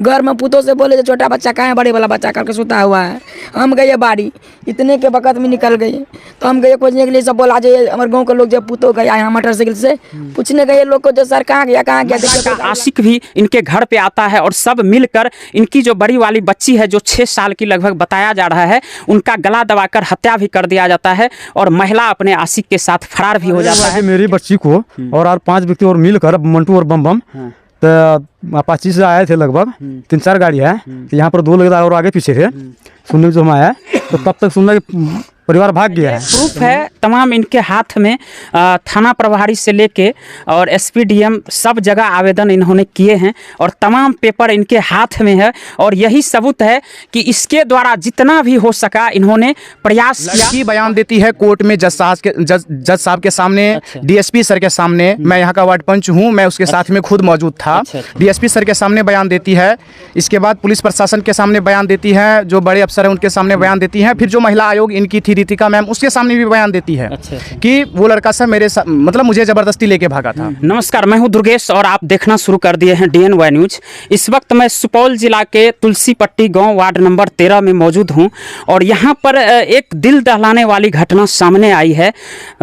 घर में पुतों से बोले छोटा बच्चा कहाँ है, बड़े वाला बच्चा करके सोता हुआ है। हम गए बाड़ी, इतने के वक्त में निकल गए, तो हम गए खोजने के लिए। सब बोला जो हमारे गाँव के लोग जब पुतों गया यहाँ मोटरसाइकिल से पूछने गए लोग को, जो सर कहाँ गया कहाँ गया। आशिक भी इनके घर पे आता है और सब मिलकर इनकी जो बड़ी वाली बच्ची है जो 6 साल की लगभग बताया जा रहा है, उनका गला दबाकर हत्या भी कर दिया जाता है और महिला अपने आशिक के साथ फरार भी हो जाता है। मेरी बच्ची को और 5 व्यक्ति और मिलकर मंटू और बम तो अपाची से आए थे, लगभग 3-4 गाड़ी है। तो यहाँ पर 2 लोग और आगे पीछे थे। सुनने जो हम आया तो तब तक सुनना कि परिवार भाग गया है। प्रूफ है तमाम इनके हाथ में। थाना प्रभारी से लेके और एसपीडीएम सब जगह आवेदन इन्होंने किए हैं और तमाम पेपर इनके हाथ में है और यही सबूत है कि इसके द्वारा जितना भी हो सका इन्होंने प्रयास किया। बयान देती है कोर्ट में जज साहब के सामने। अच्छा। डीएसपी सर के सामने। मैं यहाँ का वार्ड पंच हूँ, मैं उसके साथ में खुद मौजूद था। डीएसपी सर के सामने बयान देती है, इसके बाद पुलिस प्रशासन के सामने बयान देती है, जो बड़े अफसर हैं उनके सामने बयान देती है, फिर जो महिला आयोग इनकी थी रितिका मैम, उसके सामने भी बयान देती है कि वो लड़का सर मेरे मतलब मुझे जबरदस्ती लेके भागा था। नमस्कार, मैं हूं दुर्गेश और आप देखना शुरू कर दिए हैं DNY न्यूज। इस वक्त मैं सुपौल जिला के तुलसी पट्टी गांव वार्ड नंबर 13 में मौजूद हूं और यहां पर एक दिल दहलाने वाली घटना सामने आई है।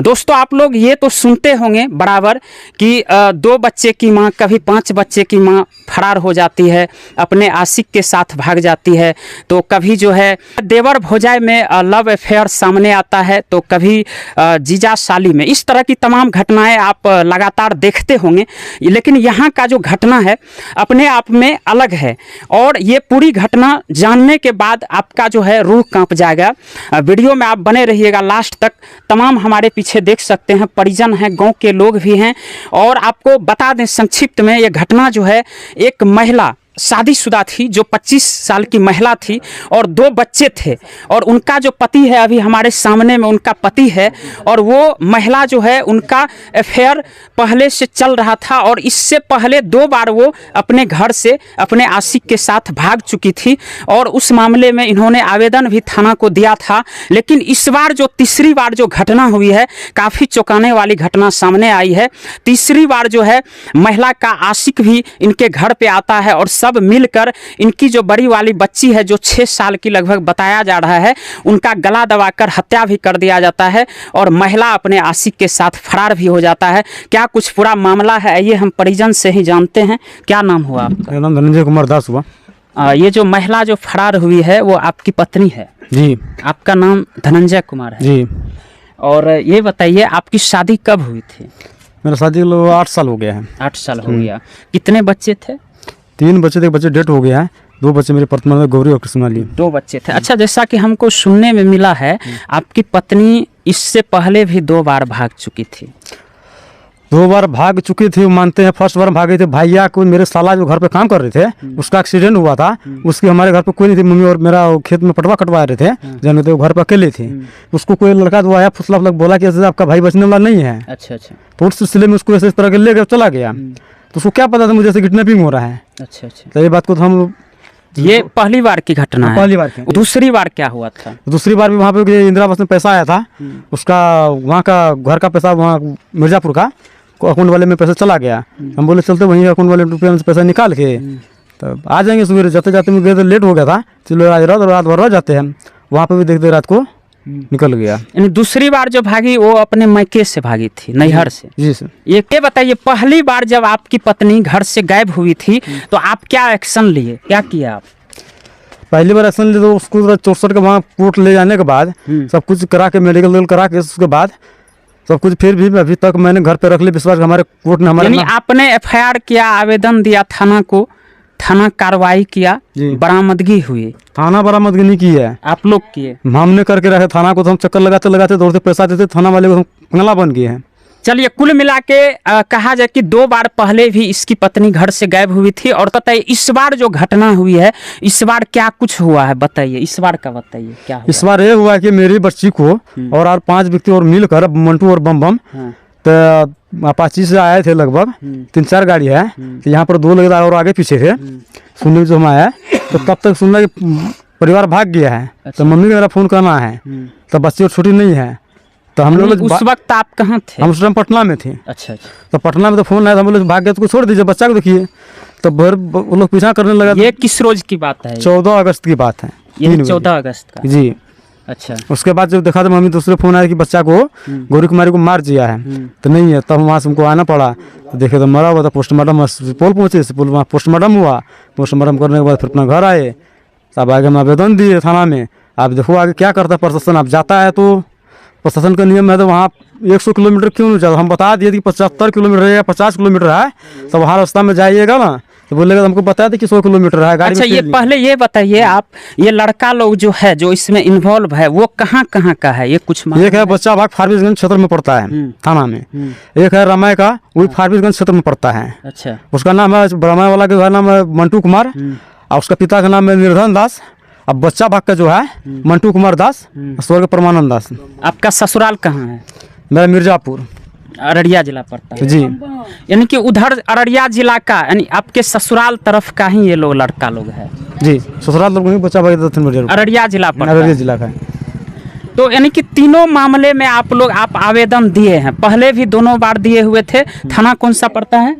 दोस्तों, आप लोग ये तो सुनते होंगे बराबर कि 2 बच्चे की मां, कभी 5 बच्चे की मां फरार हो जाती है, अपने आशिक के साथ भाग जाती है, तो कभी जो है देवर भौजाई में लव अफेयर सामने आता है, तो कभी जीजा साली में, इस तरह की तमाम घटनाएं आप लगातार देखते होंगे। लेकिन यहाँ का जो घटना है अपने आप में अलग है और ये पूरी घटना जानने के बाद आपका जो है रूह कांप जाएगा। वीडियो में आप बने रहिएगा लास्ट तक। तमाम हमारे पीछे देख सकते हैं परिजन हैं, गांव के लोग भी हैं और आपको बता दें संक्षिप्त में, ये घटना जो है एक महिला शादीशुदा थी जो 25 साल की महिला थी और 2 बच्चे थे और उनका जो पति है, अभी हमारे सामने में उनका पति है और वो महिला जो है उनका अफेयर पहले से चल रहा था और इससे पहले 2 बार वो अपने घर से अपने आशिक के साथ भाग चुकी थी और उस मामले में इन्होंने आवेदन भी थाना को दिया था। लेकिन इस बार जो तीसरी बार जो घटना हुई है, काफ़ी चौंकाने वाली घटना सामने आई है। तीसरी बार जो है महिला का आशिक भी इनके घर पे आता है और सब मिलकर इनकी जो बड़ी वाली बच्ची है जो 6 साल की लगभग बताया जा रहा है, उनका गला दबाकर हत्या भी कर दिया जाता है और महिला अपने आशिक के साथ फरार भी हो जाता है। क्या कुछ पूरा मामला है, आइए हम परिजन से ही जानते हैं। क्या नाम हुआ आपका? मेरा नाम धनंजय कुमार दास हुआ। ये जो महिला जो फरार हुई है वो आपकी पत्नी है जी? आपका नाम धनंजय कुमार है जी। और ये बताइए आपकी शादी कब हुई थी? मेरा शादी को 8 साल हो गया है। 8 साल हो गया। कितने बच्चे थे? 3 बच्चे थे, एक बच्चे डेथ हो गया है। 2 बच्चे मेरे वर्तमान में गौरी और कृष्णाली। 2 बच्चे थे। अच्छा, जैसा कि हमको सुनने में मिला है आपकी पत्नी इससे पहले भी 2 बार भाग चुकी थी। 2 बार भाग चुकी थी, मानते हैं। फर्स्ट बार भागे थे भैया को, मेरे साला जो घर पे काम कर रहे थे उसका एक्सीडेंट हुआ था। उसके हमारे घर पे कोई नहीं थी, मम्मी और मेरा खेत में पटवा कटवा रहे थे, जन तो घर पे अकेले थे। उसको कोई लड़का तो आया फुसला फुसला बोला कि ऐसे आपका भाई बचने वाला नहीं है। अच्छा अच्छा। तो उस सिलसिले में उसको ऐसे इस तरह के ले गए, चला गया। तो उसको क्या पता था मुझे ऐसे किडनैपिंग हो रहा है। अच्छा अच्छा। तो ये बात को तो हम, ये पहली बार की घटना है? पहली बार की। दूसरी बार क्या हुआ था? दूसरी बार भी वहाँ पे इंदिरा आवास में पैसा आया था, उसका वहाँ का घर का पैसा, वहाँ मिर्जापुर का अकाउंट वाले में पैसा चला गया। हम बोले चलते वहीं अकाउंट वाले रुपये में पैसा निकाल के तब आ जाएंगे सवेरे। जाते जाते में गए तो लेट हो गया था, चलो आज रात भर रह जाते हैं। वहाँ पे भी देखते रात को निकल गया। यानी दूसरी बार जो भागी वो अपने मैके से भागी थी, नैहर से? जी सर। ये बताइए, पहली बार जब आपकी पत्नी घर से गायब हुई थी तो आप क्या एक्शन लिए, क्या किया आप? पहली बार एक्शन लिए तो उसको 64 के वहाँ कोर्ट ले जाने के बाद सब कुछ करा के, मेडिकल करा के, उसके बाद सब कुछ, फिर भी अभी तक मैंने घर पे रख लिया विश्वास। हमारे कोर्ट ने हमारे, यानी आपने FIR किया, आवेदन दिया थाना को, थाना कार्रवाई किया, बरामदगी हुई? थाना बरामदगी नहीं की है, आप लोग किए? हमने करके रखे। थाना को तो हम चक्कर लगाते लगाते दौड़ते पैसा देते, थाना वाले को हम पंगला बन गए हैं। चलिए, कुल मिला के कहा जाए कि 2 बार पहले भी इसकी पत्नी घर से गायब हुई थी और बताइए इस बार जो घटना हुई है, इस बार क्या कुछ हुआ है, बताइए इस बार का, बताइए क्या हुआ? इस बार ये हुआ कि मेरी बच्ची को और 5 व्यक्ति और मिलकर, मंटू और बम तो अपाची से आए थे, लगभग 3-4 गाड़ी है। तो यहाँ पर 2 लोग और आगे पीछे थे। सुनने जो हम आया तो तब तक सुनना कि परिवार भाग गया है। तो मम्मी का मेरा फोन करना है, तो बच्ची और छोटी नहीं है। तो हम लोग उस वक्त आप कहाँ थे? हम उस टाइम पटना में थे। अच्छा अच्छा। तो पटना में तो फोन आया था, हम लोग भाग गया तो छोड़ दीजिए, बच्चा को देखिए। तो भर वो लोग पीछा करने लगा। ये किस रोज की बात है? 14 अगस्त की बात है। ये 14 अगस्त का? जी। अच्छा। उसके बाद जब देखा तो मम्मी दूसरे फोन आया कि बच्चा को गोरी कुमारी को मार दिया है, तो नहीं है। तब वहाँ से हमको आना पड़ा, तो देखे तो मरा हुआ था। पोस्टमार्टम सुपौल पहुँचे, सुपौल वहाँ पोस्टमार्टम हुआ। पोस्टमार्टम करने के बाद फिर अपना घर आए, तब आगे हम आवेदन दिए थाना में। आप देखो आगे क्या करता है प्रशासन। आप जाता है तो प्रशासन का नियम है तो वहाँ 100 किलोमीटर क्यों नहीं जाता। हम बता दिए कि 75 किलोमीटर है या 50 किलोमीटर है, तो वहाँ रास्ता में जाइएगा ना, तो बोलेगा हमको बता दे कि 100 किलोमीटर है गाड़ी। अच्छा, ये पहले ये बताइए आप, ये लड़का लोग जो है जो इसमें इन्वॉल्व है वो कहाँ कहाँ का है? ये कुछ एक है बच्चा भाग फारबिसगंज क्षेत्र में पड़ता है थाना में। एक है रमाय का, वही फारबिसगंज क्षेत्र में पड़ता है। अच्छा। उसका नाम है रमाय वाला का नाम है मंटू कुमार, और उसका पिता का नाम है निर्धन दास। अब बच्चा भाग का जो है मंटू कुमार दास, स्वर्ग परमानंद दास। आपका ससुराल कहाँ है? मेरा मिर्जापुर, अररिया जिला पड़ता है जी। यानी कि उधर अररिया जिला का, यानी आपके ससुराल तरफ का ही ये लोग लड़का लोग है? जी, ससुराल लोग नहीं, बच्चा भाग अररिया जिला पड़ता है। अररिया जिला का है। तो यानी कि तीनों मामले में आप आवेदन दिए हैं? पहले भी दोनों बार दिए हुए थे। थाना कौन सा पड़ता है?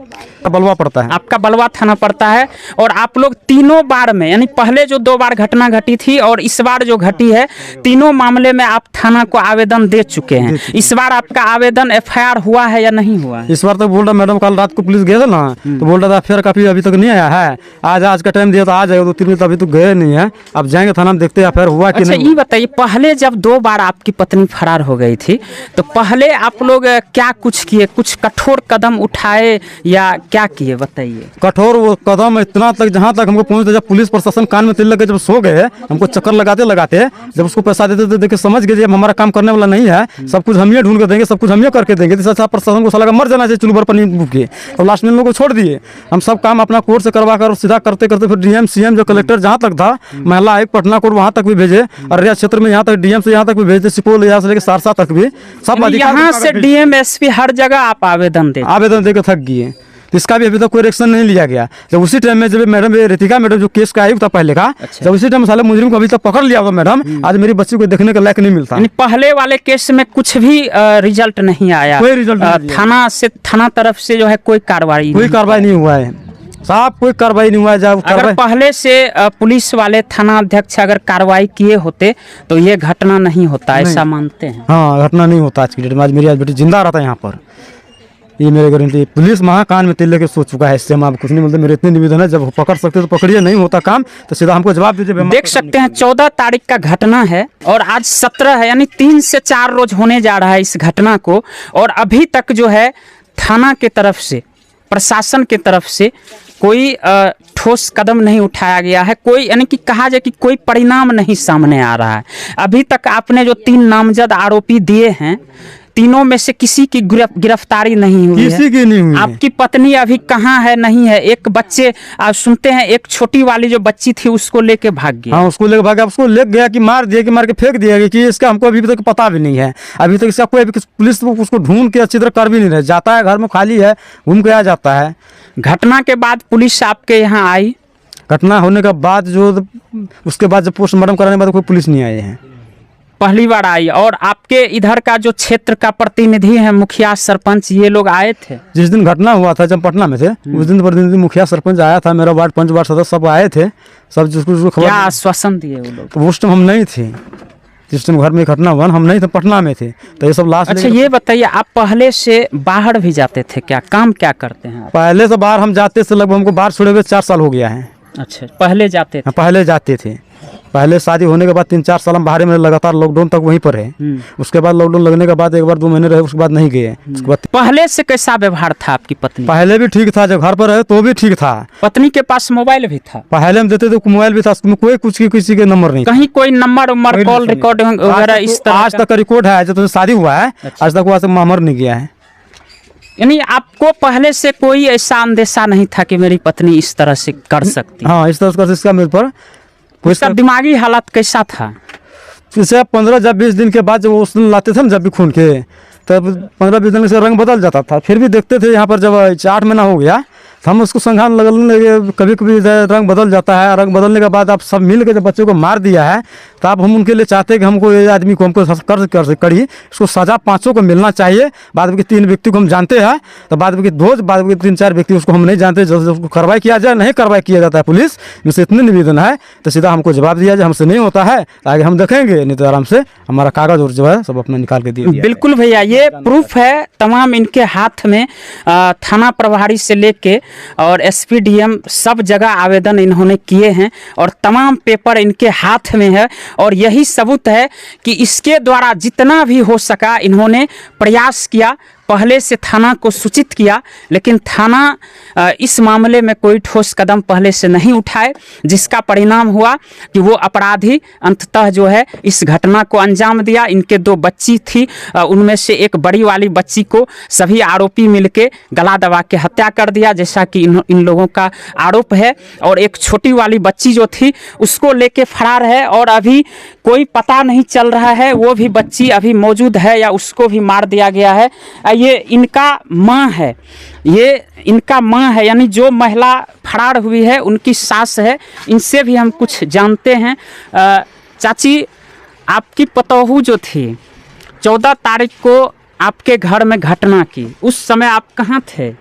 बलवा पड़ता है। आपका बलवा थाना पड़ता है। और आप लोग तीनों बार में, यानी पहले जो 2 बार घटना घटी थी और इस बार जो घटी है, तीनों मामले में आप थाना को आवेदन दे चुके हैं। इस बार आपका आवेदन FIR हुआ है या नहीं हुआ है? इस बार तो बोल रहा मैडम, कल रात को पुलिस गए थे ना, तो बोल रहा था FIR काफी अभी तक नहीं आया है। आज का टाइम दिया तो आ जाएगा, 2-3 दिन अभी तो गए नहीं है। अब जाएंगे थाना में, देखते हैं FIR हुआ कि नहीं। ये बताइए, पहले जब 2 बार आपकी पत्नी फरार हो गई थी, तो पहले आप लोग क्या कुछ किए? कुछ कठोर कदम उठाए या क्या किए, बताइए। कठोर वो कदम इतना तक, जहाँ तक हमको पहुँचते, जब पुलिस प्रशासन कान में तेल लगे जब सो गए, हमको चक्कर लगाते लगाते जब उसको पैसा देते तो देखिए समझ गए जब हमारा काम करने वाला नहीं है, सब कुछ हम ही ढूंढ के देंगे, सब कुछ हम ही करके देंगे। तो अच्छा प्रशासन को साला मर जाना चाहिए चुल्लू पर पनी भूखे। और लास्ट में लोगों को छोड़ दिए। हम सब काम अपना कोर्ट से करवा कर सीधा करते करते फिर DM CM जो कलेक्टर जहाँ तक था, महिला आयुक्त पटना कोर्ट, वहाँ तक भी भेजे। अररिया क्षेत्र में यहाँ तक DM से यहाँ तक भी भेजते, सुपौल यहाँ से लेकर सहरसा तक भी सब यहाँ से DM SP हर जगह आप आवेदन देकर थक गए। तो इसका भी अभी तक कोई एक्शन नहीं लिया गया। जब उसी टाइम में जब मैडम रितिका मैडम जो केस का आयुक्त था पहले का, जब उसी टाइम साले मुजरिम को अभी तक पकड़ लिया हुआ मैडम, आज मेरी बच्ची को देखने का लायक नहीं मिलता। पहले वाले केस में कुछ भी रिजल्ट नहीं आया? कोई रिजल्ट नहीं। थाना तरफ से जो है कोई कार्रवाई नहीं हुआ है साहब, कोई कार्रवाई नहीं हुआ है। जब अगर पहले से पुलिस वाले थाना अध्यक्ष अगर कार्रवाई किए होते तो ये घटना नहीं होता, ऐसा मानते हैं? हाँ, घटना नहीं होता आज की डेट में। आज मेरी बेटी जिंदा रहता है यहाँ पर, ये मेरे गारंटी। पुलिस महाकान में तेल लेके सोच चुका है। इससे हम आप कुछ नहीं बोलते। मेरे इतने निवेदन है, जब पकड़ सकते तो पकड़िए, नहीं होता काम तो सीधा हमको जवाब दीजिए। देख सकते हैं 14 तारीख का घटना है और आज 17 है, यानी 3 से 4 रोज होने जा रहा है इस घटना को। और अभी तक जो है थाना के तरफ से, प्रशासन के तरफ से कोई ठोस कदम नहीं उठाया गया है। कोई, यानी कि कहा जाए कि कोई परिणाम नहीं सामने आ रहा है। अभी तक आपने जो 3 नामजद आरोपी दिए हैं, तीनों में से किसी की गिरफ्तारी नहीं हुई है। किसी की नहीं हुई। आपकी पत्नी अभी कहाँ है? नहीं है। एक बच्चे आप सुनते हैं, एक छोटी वाली जो बच्ची थी उसको लेके भाग गया। हाँ, उसको लेके भाग गया। उसको ले गया कि मार दिया, कि मार के फेंक दिया कि इसका हमको अभी तक पता भी नहीं है। अभी तक इसका कोई पुलिस उसको ढूंढ के अच्छी तरह कर भी नहीं रहे। जाता है घर में खाली है, घूम के आ जाता है। घटना के बाद पुलिस आपके यहाँ आई? घटना होने के बाद जो उसके बाद जब पोस्टमार्टम कराने के बाद कोई पुलिस नहीं आए हैं, पहली बार आई। और आपके इधर का जो क्षेत्र का प्रतिनिधि है, मुखिया सरपंच, ये लोग आए थे? जिस दिन घटना हुआ था जब पटना में थे, उस दिन प्रतिनिधि मुखिया सरपंच आया था, मेरा वार्ड 5 वार्ड सदस्य सब आए थे। सब जिसको खबर, क्या आश्वासन दिए वो लोग? तो उस टाइम हम नहीं थे, जिस टाइम घर में घटना हुआ हम नहीं थे, पटना में थे। तो ये सब लास्ट। अच्छा, ये बताइए, आप पहले से बाहर भी जाते थे क्या? काम क्या करते हैं आप? पहले से बाहर हम जाते थे, लगभग हमको बाहर छोड़े हुए 4 साल हो गया है। अच्छा, पहले जाते थे? पहले जाते थे। पहले शादी होने के बाद 3-4 साल हम बाहर में लगातार लॉकडाउन तक वहीं पर है। उसके बाद लॉकडाउन लगने के बाद 1 बार 2 महीने रहे, उसके बाद नहीं गए। उसके बाद पहले से कैसा व्यवहार था आपकी पत्नी? पहले भी ठीक था, जब घर पर रहे तो भी ठीक था। पत्नी के पास मोबाइल भी था? पहले हम देते थे, मोबाइल भी था, उसमें कोई कुछ किसी के नंबर नहीं, कहीं कोई नंबर कॉल रिकॉर्ड वगैरह इस तरह? आज तक का रिकॉर्ड है, जब शादी हुआ है आज तक वहाँ से नंबर नहीं गया है। यानी आपको पहले से कोई ऐसा अंदेशा नहीं था कि मेरी पत्नी इस तरह से कर सकती? हाँ, इस तरह इसका मेरे पर उसका दिमागी हालत कैसा था? जैसे 15-20 दिन के बाद जब उस दिन लाते थे ना, जब भी खून के, तब 15-20 दिन से रंग बदल जाता था। फिर भी देखते थे यहाँ पर जब 8 महीना हो गया तो हम उसको संज्ञान लगने लगे। कभी कभी रंग बदल जाता है। रंग बदलने के बाद आप सब मिल के जब बच्चों को मार दिया है तो आप हम उनके लिए चाहते हैं कि हमको ये आदमी को हमको कर कड़ी इसको सजा 500 को मिलना चाहिए। बाद में 3 व्यक्ति को हम जानते हैं, तो बाद में बाद में 3-4 व्यक्ति उसको हम नहीं जानते, जल्द उसको कार्रवाई किया जाए। नहीं कार्रवाई किया जाता है पुलिस मुझसे इतने निवेदन है तो सीधा हमको जवाब दिया जाए। हमसे नहीं होता है आगे हम देखेंगे, नहीं तो आराम से हमारा कागज और जो है सब अपना निकाल के दिया। बिल्कुल भैया, ये प्रूफ है तमाम इनके हाथ में। थाना प्रभारी से लेके और SPDM सब जगह आवेदन इन्होंने किए हैं और तमाम पेपर इनके हाथ में है। और यही सबूत है कि इसके द्वारा जितना भी हो सका इन्होंने प्रयास किया, पहले से थाना को सूचित किया, लेकिन थाना इस मामले में कोई ठोस कदम पहले से नहीं उठाए, जिसका परिणाम हुआ कि वो अपराधी अंततः जो है इस घटना को अंजाम दिया। इनके 2 बच्ची थी, उनमें से एक बड़ी वाली बच्ची को सभी आरोपी मिलके गला दबा के हत्या कर दिया, जैसा कि इन लोगों का आरोप है। और एक छोटी वाली बच्ची जो थी उसको लेके फरार है और अभी कोई पता नहीं चल रहा है वो भी बच्ची अभी मौजूद है या उसको भी मार दिया गया है। ये इनका माँ है, ये इनका माँ है, यानी जो महिला फरार हुई है उनकी सास है। इनसे भी हम कुछ जानते हैं। चाची, आपकी पतोहू जो थी 14 तारीख को आपके घर में घटना की, उस समय आप कहाँ थे?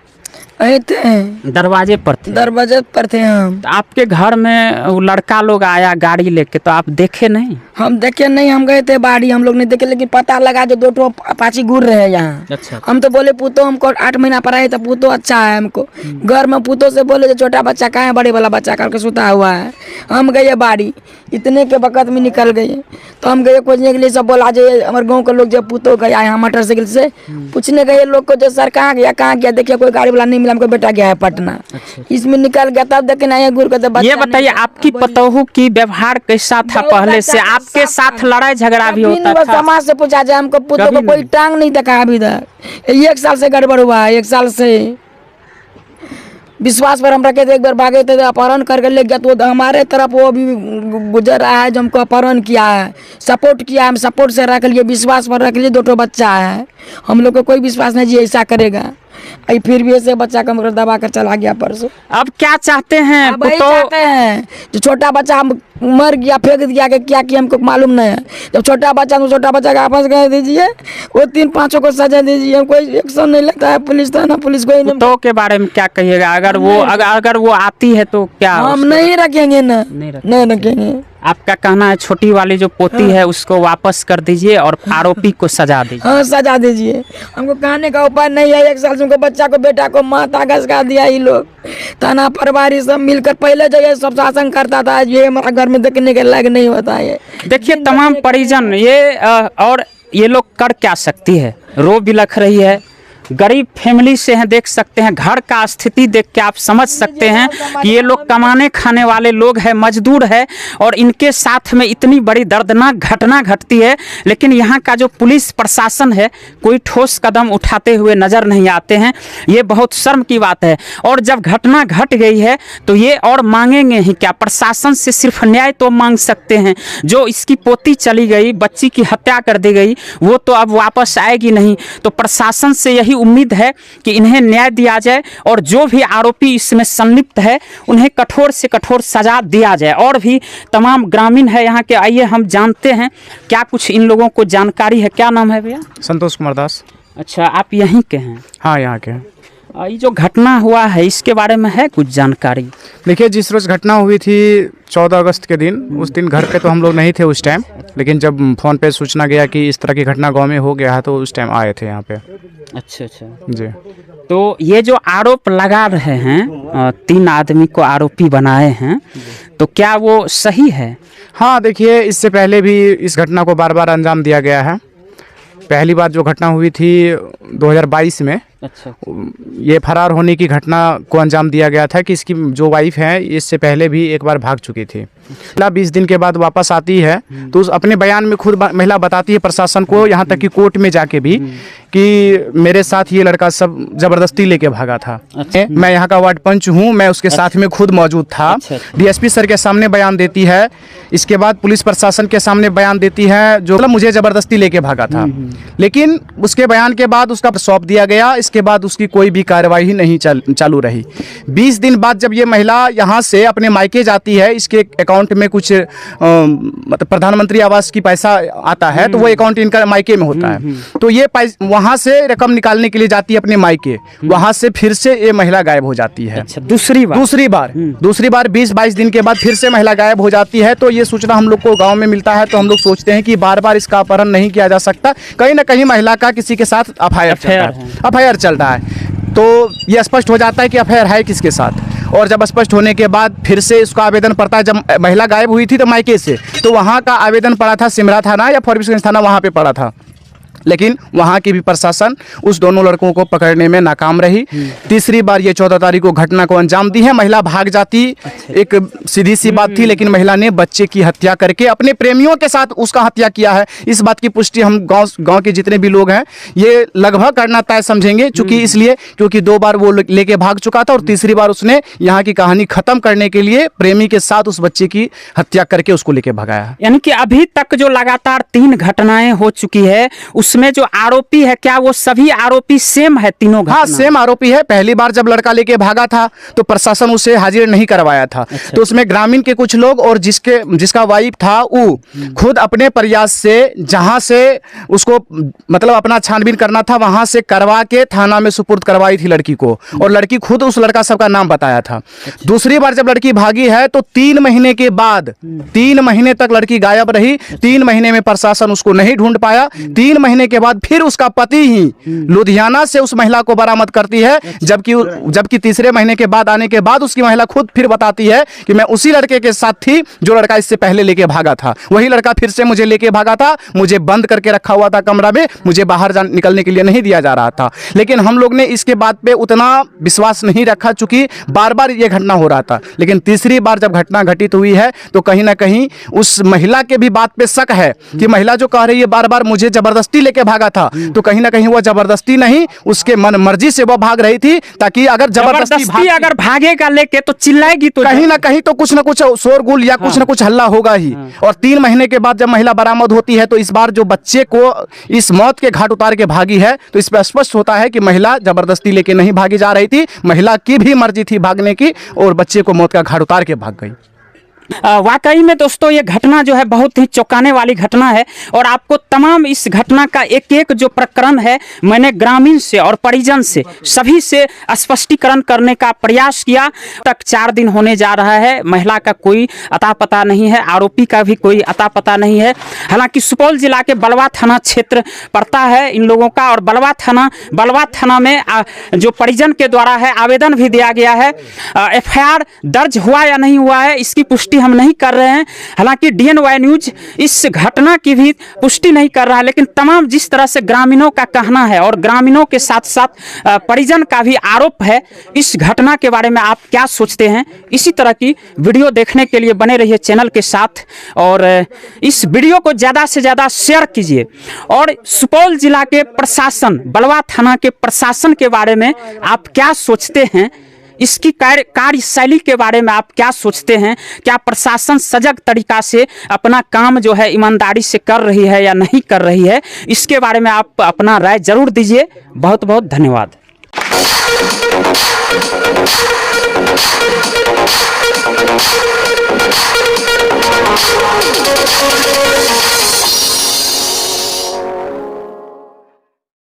थे दरवाजे पर थे। दरवाजे पर थे हम। तो आपके घर में वो लड़का लोग आया गाड़ी लेके, तो आप देखे नहीं? हम देखे नहीं, हम गए थे बाड़ी, हम लोग नहीं देखे, लेकिन पता लगा जो 2 अपाची घूर रहे हैं यहाँ। अच्छा। हम तो बोले पुतो हमको 8 महीना पर आए तो पुतो अच्छा है हमको। घर में पुतो से बोले जो छोटा बच्चा कहाँ है, बड़े वाला बच्चा करके सुता हुआ है। हम गए बाड़ी, इतने के वक्त में निकल गए। तो हम गए खोजने के लिए, सब बोला जो हमारे गाँव के लोग जब पुतो गया यहाँ मोटरसाइकिल से पूछने गए लोग को जो सर कहाँ गया, देखिए कोई गाड़ी वाला नहीं मिला, हमको बेटा गया है पटना। अच्छा। इसमें निकल गया, तब देखे ना गुर को। ये बताइए आपकी पतोहू की व्यवहार कैसा था पहले से? आपके साथ लड़ाई झगड़ा भी होता था? समाज से पूछा जाए, हमको पुतो को कोई टांग नहीं देखा अभी तक। 1 साल से गड़बड़ हुआ है, 1 साल से। विश्वास पर हम रखे थे, एक बार भागे थे अपहरण करके ले गया, तो हमारे तरफ वो अभी गुजर रहा है जो हमको अपहरण किया है, सपोर्ट किया, हम सपोर्ट से रख लिए, विश्वास पर रख लिए। 2 बच्चा है, हम लोग को कोई विश्वास नहीं जी ऐसा करेगा। फिर भी ऐसे बच्चा का मगर दबा कर चला गया परसों। अब क्या चाहते हैं? अब वही चाहते हैं जो छोटा बच्चा मर गया, फेंक दिया कि क्या किया हमको मालूम नहीं है। जब छोटा बच्चा तो छोटा बच्चा का आपस कर दीजिए, वो 3-5 को सजा दीजिए। कोई एक्शन नहीं लेता है पुलिस, थाना पुलिस कोई नहीं। तो के बारे में क्या कहिएगा? अगर वो आती है तो क्या? हम नहीं रखेंगे ना, नहीं रखेंगे। आपका कहना है छोटी वाली जो पोती है उसको वापस कर दीजिए और आरोपी को सजा दीजिए। हाँ, सजा दीजिए। हमको कहने का उपाय नहीं है। 1 साल से उनको बच्चा को, बेटा को माथा घसका दिया ये लोग। थाना प्रभारी सब मिलकर पहले जो ये सब शासन करता था, ये हमारा घर में देखने के लायक नहीं होता है। देखिए तमाम परिजन ये और ये लोग कर क्या सकती है, रो बिलख रही है। गरीब फैमिली से हैं, देख सकते हैं घर का स्थिति देख के आप समझ सकते हैं कि ये लोग कमाने खाने वाले लोग हैं, मजदूर है और इनके साथ में इतनी बड़ी दर्दनाक घटना घटती है। लेकिन यहाँ का जो पुलिस प्रशासन है कोई ठोस कदम उठाते हुए नज़र नहीं आते हैं। ये बहुत शर्म की बात है। और जब घटना घट गई है तो ये और मांगेंगे ही क्या? प्रशासन से सिर्फ न्याय तो मांग सकते हैं। जो इसकी पोती चली गई, बच्ची की हत्या कर दी गई, वो तो अब वापस आएगी नहीं। तो प्रशासन से यही उम्मीद है कि इन्हें न्याय दिया जाए और जो भी आरोपी इसमें संलिप्त है उन्हें कठोर से कठोर सजा दिया जाए। और भी तमाम ग्रामीण है यहाँ के, आइए हम जानते हैं क्या कुछ इन लोगों को जानकारी है। क्या नाम है भैया? संतोष कुमार दास। अच्छा, आप यहीं के हैं? हाँ, यहाँ के। ये जो घटना हुआ है इसके बारे में है कुछ जानकारी? देखिए, जिस रोज़ घटना हुई थी 14 अगस्त के दिन, उस दिन घर पे तो हम लोग नहीं थे उस टाइम, लेकिन जब फ़ोन पे सूचना गया कि इस तरह की घटना गांव में हो गया है तो उस टाइम आए थे यहाँ पे। अच्छा अच्छा जी। तो ये जो आरोप लगा रहे हैं, 3 आदमी को आरोपी बनाए हैं, तो क्या वो सही है? हाँ, देखिए, इससे पहले भी इस घटना को बार बार अंजाम दिया गया है। पहली बार जो घटना हुई थी 2022 में, अच्छा, ये फरार होने की घटना को अंजाम दिया गया था कि इसकी जो वाइफ है इससे पहले भी एक बार भाग चुकी थी। 20 दिन के बाद वापस आती है तो उस अपने बयान में खुद महिला बताती है प्रशासन को, यहाँ तक कि कोर्ट में जाके भी, कि मेरे साथ ये लड़का सब जबरदस्ती लेके भागा था। अच्छा। मैं यहाँ का वार्ड पंच हूँ, मैं उसके साथ में खुद मौजूद था। अच्छा। DSP सर के सामने बयान देती है, इसके बाद पुलिस प्रशासन के सामने बयान देती है, जो मतलब मुझे जबरदस्ती लेके भागा था। लेकिन उसके बयान के बाद उसका सौंप दिया गया। इसके उसके बाद उसकी कोई भी कार्रवाई नहीं चालू रही। 20 दिन बाद जब ये महिला यहाँ से अपने मायके जाती है, इसके अकाउंट में कुछ मतलब प्रधानमंत्री आवास की पैसा आता है, तो वो अकाउंट इनका मायके में होता है, तो ये वहाँ से रकम निकालने के लिए जाती है अपने मायके, वहाँ से फिर से ये महिला गायब हो जाती है। अच्छा, दूसरी बार 20-22 दिन के बाद फिर से महिला गायब हो जाती है। तो ये सूचना हम लोग को गांव में मिलता है, तो हम लोग सोचते हैं कि बार बार इसका अपहरण नहीं किया जा सकता, कहीं ना कहीं महिला का किसी के साथ एफआईआर चल रहा है। तो ये स्पष्ट हो जाता है कि एफआईआर है किसके साथ। और जब स्पष्ट होने के बाद फिर से इसका आवेदन पड़ता है। जब महिला गायब हुई थी तो मायके से, तो वहाँ का आवेदन पड़ा था सिमरा थाना या फॉरबिसगंज थाना, वहाँ पे पड़ा था, लेकिन वहाँ की भी प्रशासन उस दोनों लड़कों को पकड़ने में नाकाम रही। तीसरी बार ये 14 तारीख को घटना को अंजाम दी है। महिला भाग जाती, एक सीधी सी बात थी, लेकिन महिला ने बच्चे की हत्या करके अपने प्रेमियों के साथ उसका हत्या किया है। इस बात की पुष्टि हम गांव के जितने भी लोग हैं ये लगभग करना तय समझेंगे, चूंकि इसलिए क्योंकि 2 बार वो लेके भाग चुका था और तीसरी बार उसने यहाँ की कहानी खत्म करने के लिए प्रेमी के साथ उस बच्चे की हत्या करके उसको लेके भगाया है। यानी कि अभी तक जो लगातार 3 घटनाएं हो चुकी है, उसमें जो आरोपी है, क्या वो सभी आरोपी सेम है तीनों घटना? हाँ, सेम आरोपी है। पहली बार जब लड़का लेके भागा था तो प्रशासन उसे हाजिर नहीं करवाया था। तो उसमें ग्रामीण के कुछ लोग और जिसका वाइफ था वो खुद अपने प्रयास से, जहां से उसको मतलब अपना छानबीन करना था, वहां से करवा के थाना में सुपुर्द करवाई थी लड़की को, और लड़की खुद उस लड़का सबका नाम बताया था। दूसरी बार जब लड़की भागी है तो 3 महीने के बाद 3 महीने तक लड़की गायब रही। 3 महीने में प्रशासन उसको नहीं ढूंढ पाया। 3 महीने के बाद फिर उसका पति ही लुधियाना से उस महिला को बरामद करती है, जबकि तीसरे महीने के बाद आने के बाद उसकी महिला खुद फिर बताती है कि मैं उसी लड़के के साथ थी जो लड़का इससे पहले लेके भागा था। वही लड़का फिर से मुझे लेके भागा था, मुझे बंद करके रखा हुआ था कमरा में, मुझे बाहर निकलने के लिए नहीं दिया जा रहा था। लेकिन हम लोग ने इसके बात पे उतना विश्वास नहीं रखा, चूंकि बार बार ये घटना हो रहा था। लेकिन तीसरी बार जब घटना घटित हुई है तो कहीं ना कहीं उस महिला के भी बात पे शक है कि महिला जो कह रही है बार बार मुझे जबरदस्ती लेके भागा था, तो कहीं ना कहीं वो जबरदस्ती नहीं, उसके मन मर्जी से वो भाग रही थी, ताकि अगर जबरदस्ती अगर भागेगा लेके तो चिल्लाएगी, तो कहीं ना कहीं तो कुछ ना कुछ शोरगुल या कुछ ना कुछ हल्ला होगा ही। और 3 महीने के बाद जब महिला बरामद होती है तो इस बार जो बच्चे को इस मौत के घाट उतार के भागी है, तो इस पर स्पष्ट होता है कि महिला जबरदस्ती लेके नहीं भागी जा रही थी, महिला की भी मर्जी थी भागने की, और बच्चे को मौत का घाट उतार के भाग गई। वाकई में दोस्तों ये घटना जो है बहुत ही चौंकाने वाली घटना है, और आपको तमाम इस घटना का एक एक जो प्रकरण है मैंने ग्रामीण से और परिजन से सभी से स्पष्टीकरण करने का प्रयास किया। तक 4 दिन होने जा रहा है, महिला का कोई अता पता नहीं है, आरोपी का भी कोई अता पता नहीं है। हालांकि सुपौल जिला के बलवा थाना क्षेत्र पड़ता है इन लोगों का, और बलवा थाना में जो परिजन के द्वारा है आवेदन भी दिया गया है। एफआईआर दर्ज हुआ या नहीं हुआ है इसकी पुष्टि हम नहीं कर रहे हैं। हालांकि डीएनवाई न्यूज इस घटना की भी पुष्टि नहीं कर रहा है, लेकिन तमाम जिस तरह से ग्रामीणों का कहना है और ग्रामीणों के साथ साथ परिजन का भी आरोप है, इस घटना के बारे में आप क्या सोचते हैं? इसी तरह की वीडियो देखने के लिए बने रहिए चैनल के साथ, और इस वीडियो को ज़्यादा से ज़्यादा शेयर कीजिए। और सुपौल जिला के प्रशासन, बलवा थाना के प्रशासन के बारे में आप क्या सोचते हैं? इसकी कार्यशैली के बारे में आप क्या सोचते हैं? क्या प्रशासन सजग तरीका से अपना काम जो है ईमानदारी से कर रही है या नहीं कर रही है? इसके बारे में आप अपना राय जरूर दीजिए। बहुत बहुत धन्यवाद।